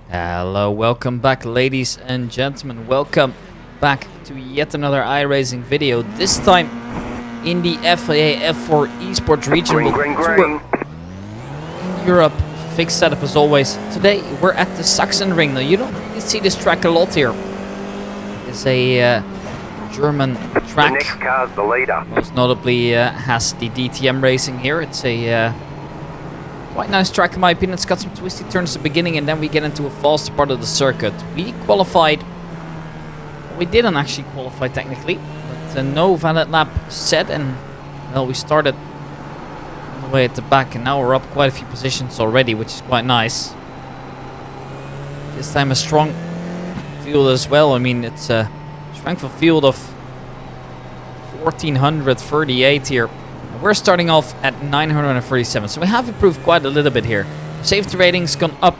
Hello, welcome back ladies and gentlemen, welcome back to yet another iRacing video, this time in the FIA F4 Esports Regional Tour in Europe. Fixed setup as always. Today we're at the Sachsenring. Now you don't really see this track a lot here. It's a German track. The next car's the leader. Most notably has the DTM racing here. It's a quite nice track in my opinion. It's got some twisty turns at the beginning and then we get into a faster part of the circuit. We qualified. We didn't actually qualify technically, but no valid lap set, and well, we started all the way at the back and now we're up quite a few positions already, which is quite nice. This time a strong field as well. I mean, it's a strength of field of 1438 here. We're starting off at 937, so we have improved quite a little bit here. Safety rating's gone up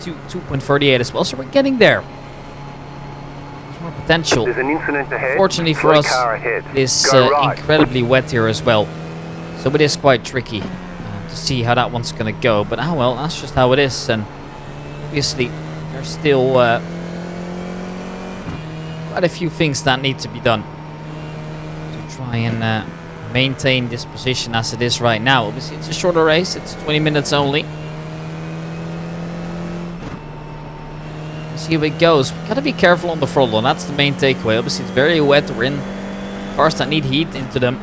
to 2.38 as well, so we're getting there. There's more potential. There's an incident ahead. Fortunately for us, it's incredibly wet here as well, so it is quite tricky to see how that one's going to go. But oh well, that's just how it is, and obviously there's still quite a few things that need to be done to try and maintain this position as it is right now. Obviously it's a shorter race, it's 20 minutes only. See how it goes. We gotta be careful on the throttle, and that's the main takeaway. Obviously it's very wet, we're in cars that need heat into them.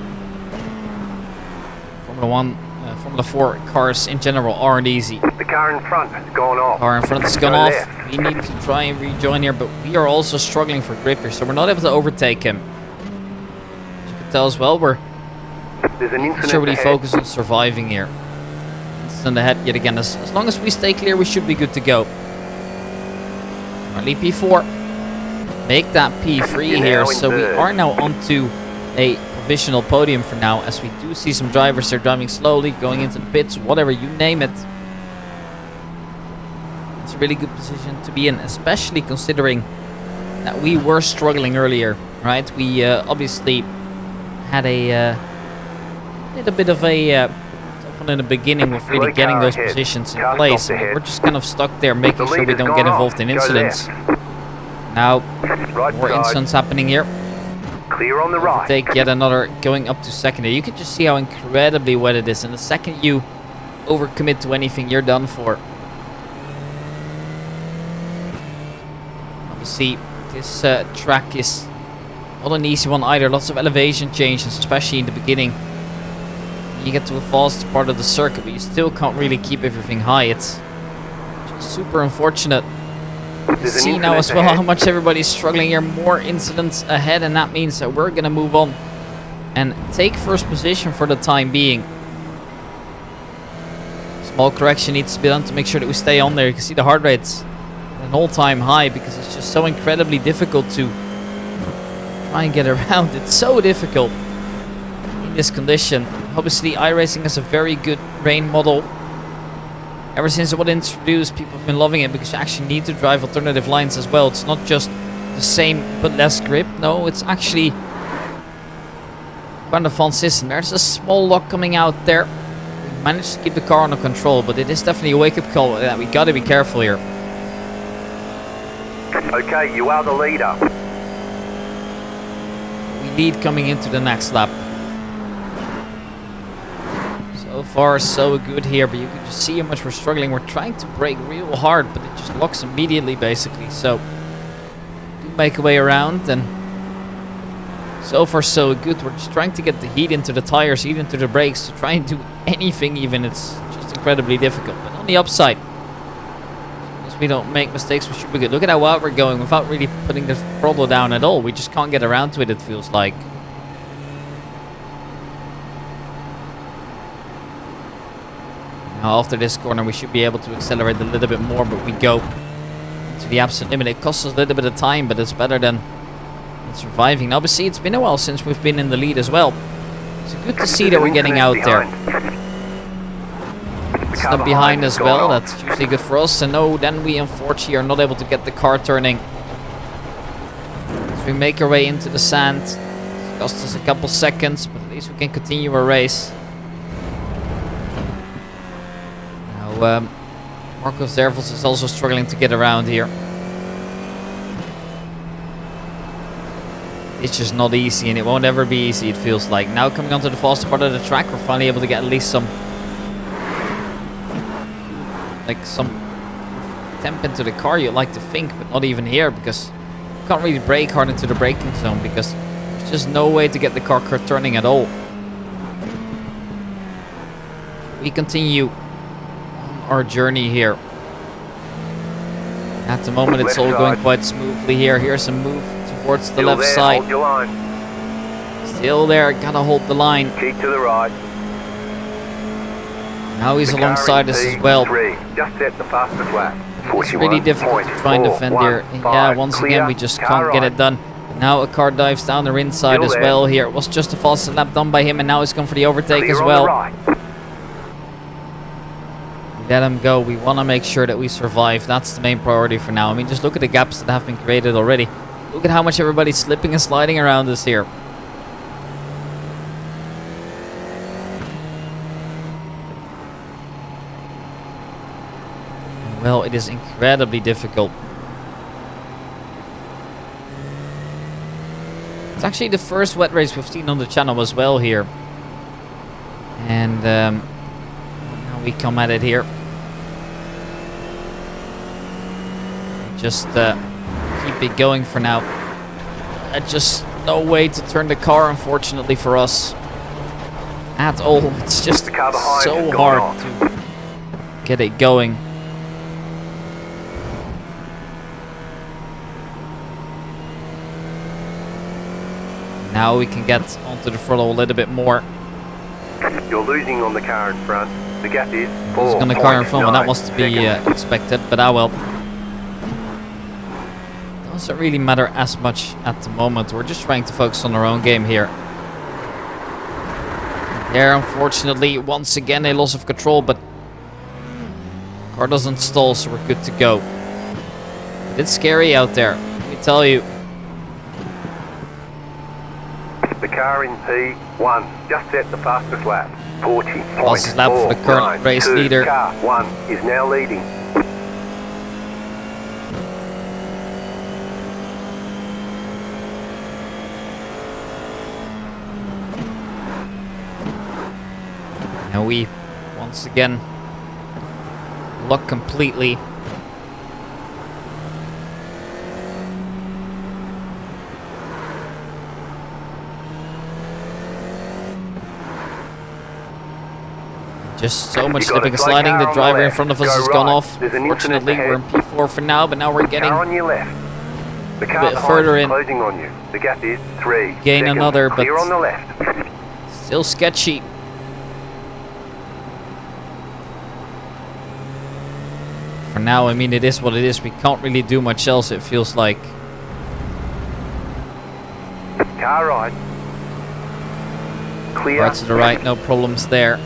Formula 4 cars in general aren't easy. The car in front has gone off. Car in front has gone off. We need to try and rejoin here, but we are also struggling for grip here, so we're not able to overtake him. As you can tell as well, we're really focused on surviving here. Incident ahead yet again. As long as we stay clear, we should be good to go. Currently P4. Make that P3 here. So we are now onto a provisional podium for now, as we do see some drivers here driving slowly, going into the pits, whatever you name it. It's a really good position to be in, especially considering that we were struggling earlier, right? We obviously had a little bit of a tough one in the beginning with really getting those positions in place. I mean, we're just kind of stuck there, making sure we don't get involved in incidents. Now, more incidents happening here. Clear on the right. Take yet another, going up to second here. You can just see how incredibly wet it is, and the second you overcommit to anything, you're done for. Obviously, this track is not an easy one either. Lots of elevation changes, especially in the beginning. You get to a fast part of the circuit, but you still can't really keep everything high. It's just super unfortunate. You see now as well how much everybody's struggling here. More incidents ahead, and that means that we're going to move on and take first position for the time being. Small correction needs to be done to make sure that we stay on there. You can see the heart rate's at an all-time high because it's just so incredibly difficult to try and get around. It's so difficult in this condition. Obviously iRacing has a very good rain model. Ever since it was introduced, people have been loving it because you actually need to drive alternative lines as well. It's not just the same but less grip. No, it's actually quite a fun system. There's a small lock coming out there. We managed to keep the car under control, but it is definitely a wake-up call that we got to be careful here. Okay, you are the leader. We lead coming into the next lap. So far so good here, but you can just see how much we're struggling. We're trying to brake real hard, but it just locks immediately basically. So do make a way around, and so far so good. We're just trying to get the heat into the tires, heat into the brakes, to try and do anything even. It's just incredibly difficult, but on the upside, as we don't make mistakes, we should be good. Look at how wild we're going without really putting the throttle down at all. We just can't get around to it, it feels like. Now after this corner we should be able to accelerate a little bit more, but we go to the absolute limit. It costs us a little bit of time, but it's better than surviving. Now, obviously it's been a while since we've been in the lead as well. It's good to see that we're getting out there. It's not behind as well. That's usually good for us. And no, then we unfortunately are not able to get the car turning. As we make our way into the sand. It cost us a couple seconds, but at least we can continue our race. Now, Marco Zervos is also struggling to get around here. It's just not easy, and it won't ever be easy, it feels like. Now coming onto the faster part of the track, we're finally able to get at least some temp into the car, you'd like to think, but not even here, because you can't really brake hard into the braking zone, because there's just no way to get the car turning at all. We continue our journey here. At the moment it's all going quite smoothly here. Here's a move towards the left side. Hold your line. Still there, gotta hold the line. Keep to the right. Now he's alongside us as well. Just set the fastest lap. It's really difficult to try and defend here. Yeah, once again we just can't get it done. Now a car dives down the inside as well here. It was just a fast lap done by him, and now he's going for the overtake as well. Let him go. We want to make sure that we survive. That's the main priority for now. I mean, just look at the gaps that have been created already. Look at how much everybody's slipping and sliding around us here. Well, it is incredibly difficult. It's actually the first wet race we've seen on the channel as well here. And now we come at it here. Just keep it going for now. Just no way to turn the car, unfortunately for us. At all. It's just so hard to get it going. Now we can get onto the throttle a little bit more. You're losing on the car in front. The gap is 4.9 Losing on the car in front, well, that was to be expected, but well. Doesn't really matter as much at the moment. We're just trying to focus on our own game here. There, unfortunately, once again, a loss of control, but car doesn't stall, so we're good to go. It's scary out there, let me tell you. The car in P1 just set the fastest lap. 40.49. Fastest lap for the current race leader. Car 1 is now leading. And we once again lock completely. Just so much slipping and sliding. The driver in front of us has gone off. Fortunately, we're in P4 for now, but now we're getting on your left. The car a bit further in. Closing on you. The gap is 3. Gain another, but clear on the left. Still sketchy. For now, I mean, it is what it is. We can't really do much else, it feels like. Car right. Clear. Right to the right, no problems there.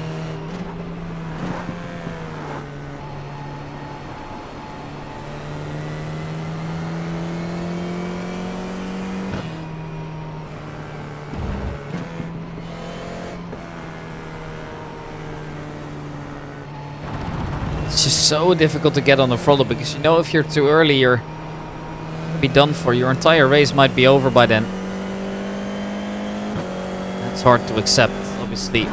It's just so difficult to get on the throttle because you know if you're too early you're be done for. Your entire race might be over by then. That's hard to accept, obviously.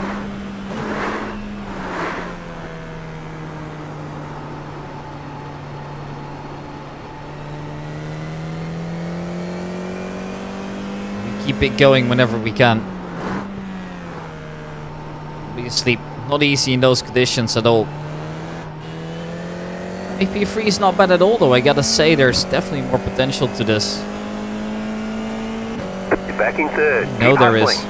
We keep it going whenever we can. Obviously not easy in those conditions at all. AP3 is not bad at all, though. I gotta say, there's definitely more potential to this. You're back in third. No, there is.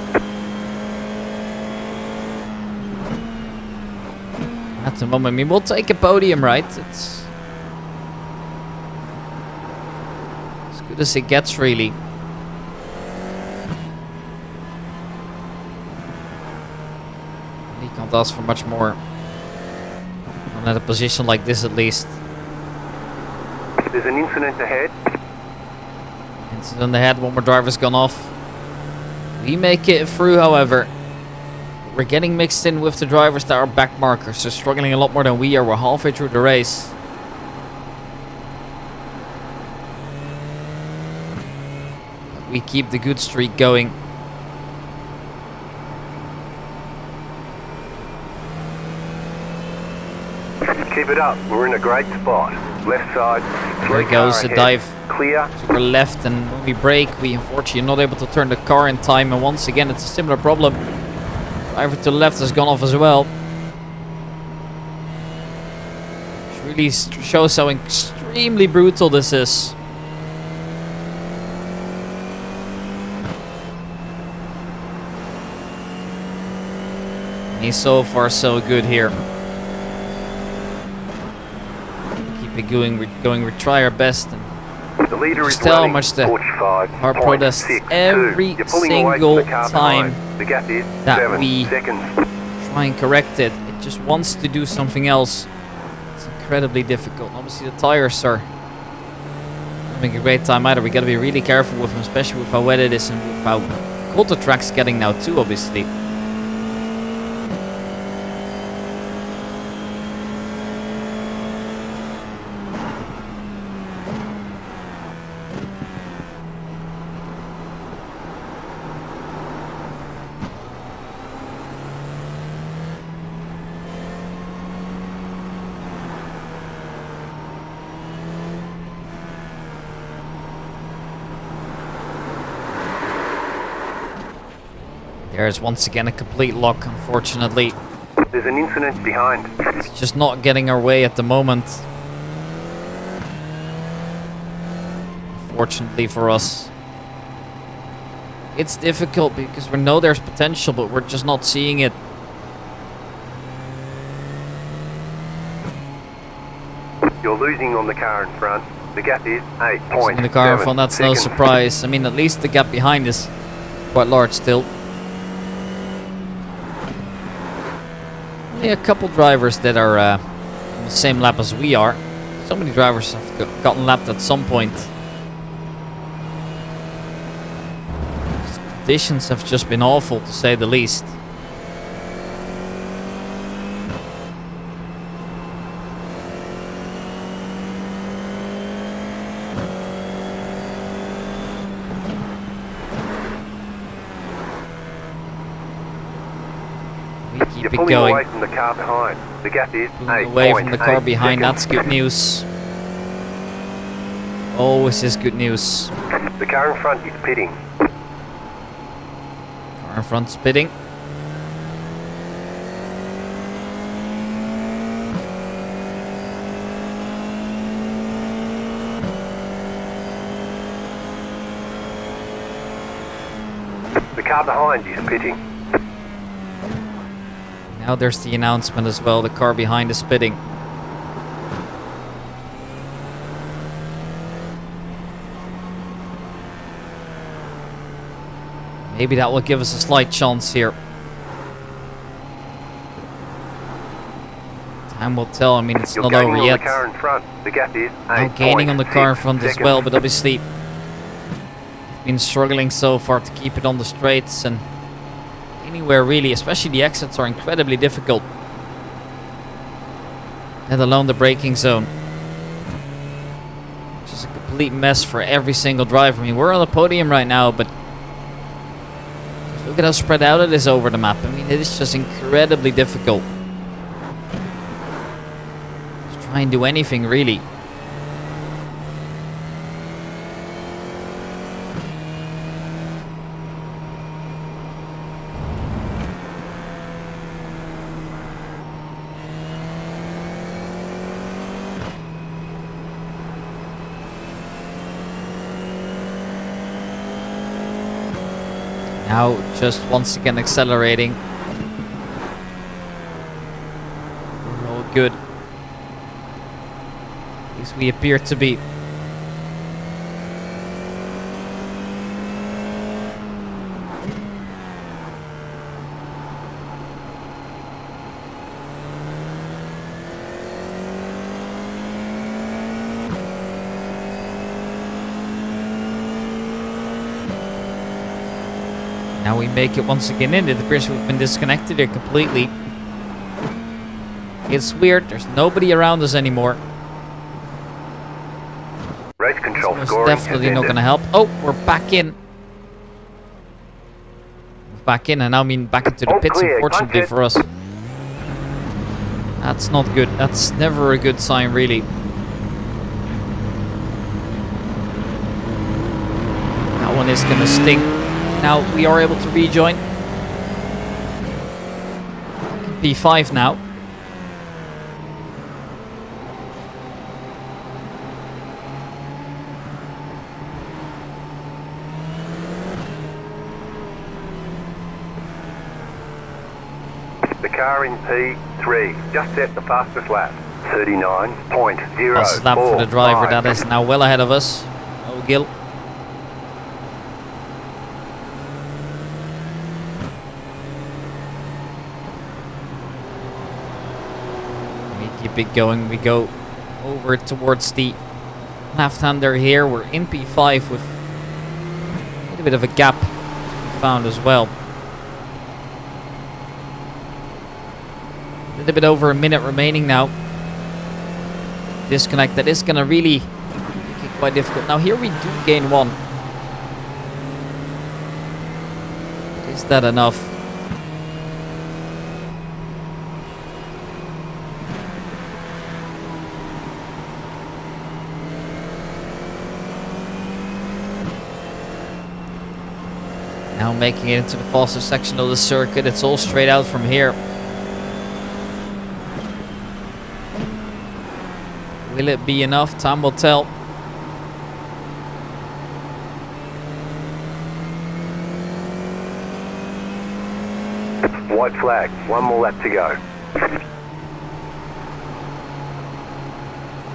At the moment, I mean, we'll take a podium, right? It's as good as it gets, really. You can't ask for much more. At a position like this, at least. There's an incident ahead. Incident ahead. One more driver's gone off. We make it through, however. We're getting mixed in with the drivers that are back markers. They're struggling a lot more than we are. We're halfway through the race. we keep the good streak going. Keep it up. We're in a great spot. Left side. There goes the dive. Clear. To our left, and when we brake, we unfortunately are not able to turn the car in time. And once again, it's a similar problem. Driver to the left has gone off as well. Which really shows how extremely brutal this is. He's so far so good here. Keep it going. We're going. We try our best. And the leader just is tell how running much the 45, our protests every single time the gap is that 7 we seconds. try and correct it. It just wants to do something else. It's incredibly difficult. Obviously, the tires are having a great time either. We got to be really careful with them, especially with how wet it is and with how cold the track's getting now too. Obviously. There's once again a complete lock, unfortunately. There's an incident behind. It's just not getting our way at the moment. Fortunately for us. It's difficult because we know there's potential, but we're just not seeing it. You're losing on the car in front. The gap is 8.7 In the car in front, that's no seconds. surprise. I mean, at least the gap behind is quite large still. Only a couple drivers that are on the same lap as we are. So many drivers have gotten lapped at some point. Conditions have just been awful, to say the least. You're Keep it pulling going. away from the car behind. The gap is Pulling away from the car 8.8 behind, seconds. that's good news. Always is good news. The car in front is pitting. Car in front spitting. The car behind is pitting. Now there's the announcement as well, the car behind is spitting. Maybe that will give us a slight chance here. Time will tell. I mean, it's You're not gaining over on yet. the car in front. The gap is Now gaining on the car in front as seconds. well, but obviously been struggling so far to keep it on the straights and anywhere really, especially the exits are incredibly difficult. Let alone the braking zone. Which is a complete mess for every single driver. I mean, we're on the podium right now, but look at how spread out it is over the map. I mean, it is just incredibly difficult to try and do anything really. Now just once again accelerating. We're all good. At least we appear to be. Now we make it once again in. It appears we've been disconnected here completely. It's weird. There's nobody around us anymore. Race control It's scoring definitely has not going to ended. help. Oh, we're back in. back in, and I mean back into the All pits, clear, unfortunately contact. for us. That's not good. That's never a good sign, really. That one is going to sting. Now we are able to rejoin. P5 now. The car in P3 just set the fastest lap. 39.04. Fastest lap for the driver. That is now well ahead of us. Oh, Gil. We keep it going. We go over towards the left-hander here. We're in P5 with a little bit of a gap to be found as well. A little bit over a minute remaining now. Disconnect. That is going to really make it quite difficult. Now here we do gain one. Is that enough? Now making it into the fastest section of the circuit. It's all straight out from here. Will it be enough? Time will tell. White flag. One more lap to go.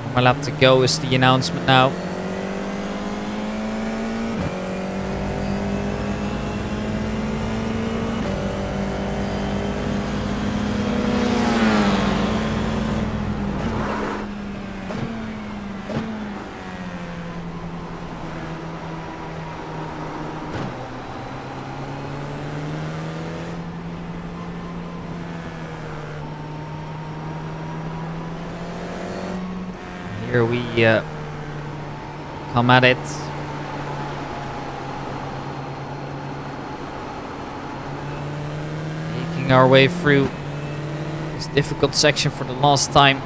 One more lap to go is the announcement now. Here we come at it. Making our way through this difficult section for the last time.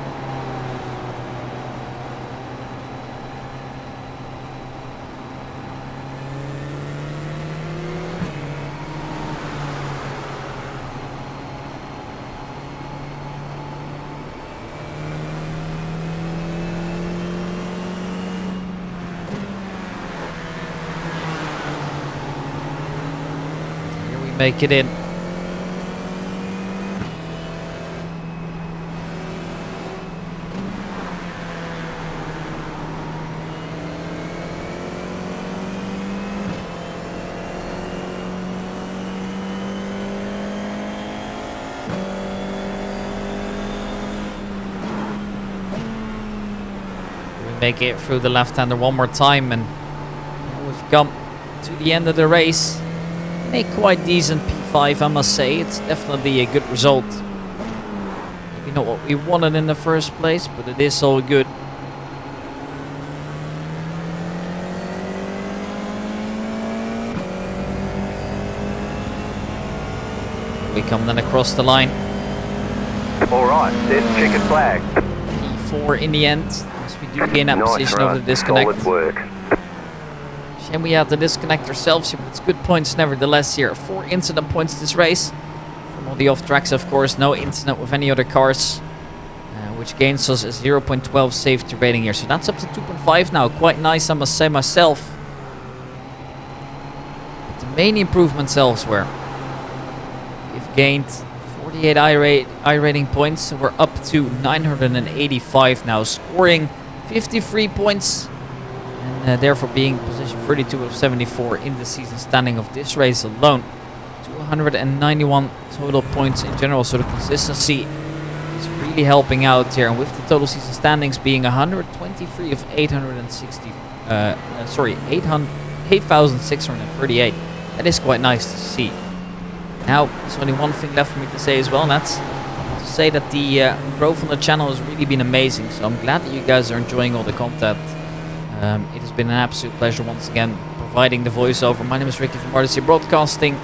Make it in. We make it through the left-hander one more time, and we've come to the end of the race. A quite decent P5, I must say. It's definitely a good result. Maybe not what we wanted in the first place, but it is all good. We come then across the line. Alright, there's checkered flag. P4 in the end, as we do gain that position over the disconnect. Solid work. And we had to disconnect ourselves here, but it's good points nevertheless here. 4 incident points this race. From all the off tracks, of course, no incident with any other cars. Which gains us a 0.12 safety rating here. So that's up to 2.5 now. Quite nice, I must say myself. But the main improvements elsewhere. We've gained 48 iRating points. So we're up to 985 now. Scoring 53 points. And therefore being position 32 of 74 in the season standing of this race alone. 291 total points in general, so the consistency is really helping out here. And with the total season standings being 123 of 8,638, that is quite nice to see. Now, there's only one thing left for me to say as well, and that's to say that the growth on the channel has really been amazing. So I'm glad that you guys are enjoying all the content. It has been an absolute pleasure once again providing the voiceover. My name is Ricky from RTC Broadcasting.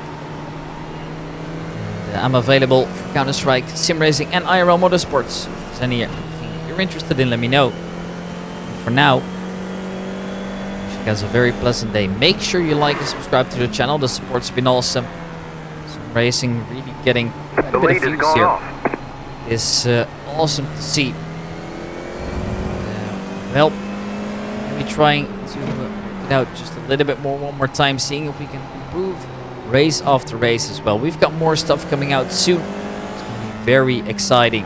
I'm available for Counter-Strike, Sim Racing and IRL Motorsports. If there's anything you're interested in, let me know. And for now, wish you guys a very pleasant day. Make sure you like and subscribe to the channel. The support's been awesome. Sim Racing really getting quite a The bit of lead has views gone here. off. It's awesome to see. Well, maybe trying to work it out just a little bit more one more time, seeing if we can improve race after race as well. We've got more stuff coming out soon. It's going to be very exciting.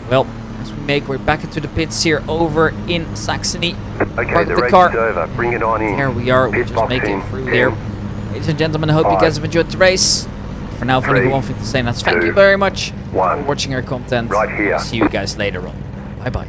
Well, as we make our way back into the pits here over in Saxony. Okay, Park the the race car. is over. Bring it on in. There we are. We're Pit just box making in. it through 10, there. Ladies and gentlemen, I hope you 5, guys have enjoyed the race. For now, I've only got 3, one thing to say, and that's thank 2, you very much for 1. watching our content. Right here. See you guys later on. Bye bye.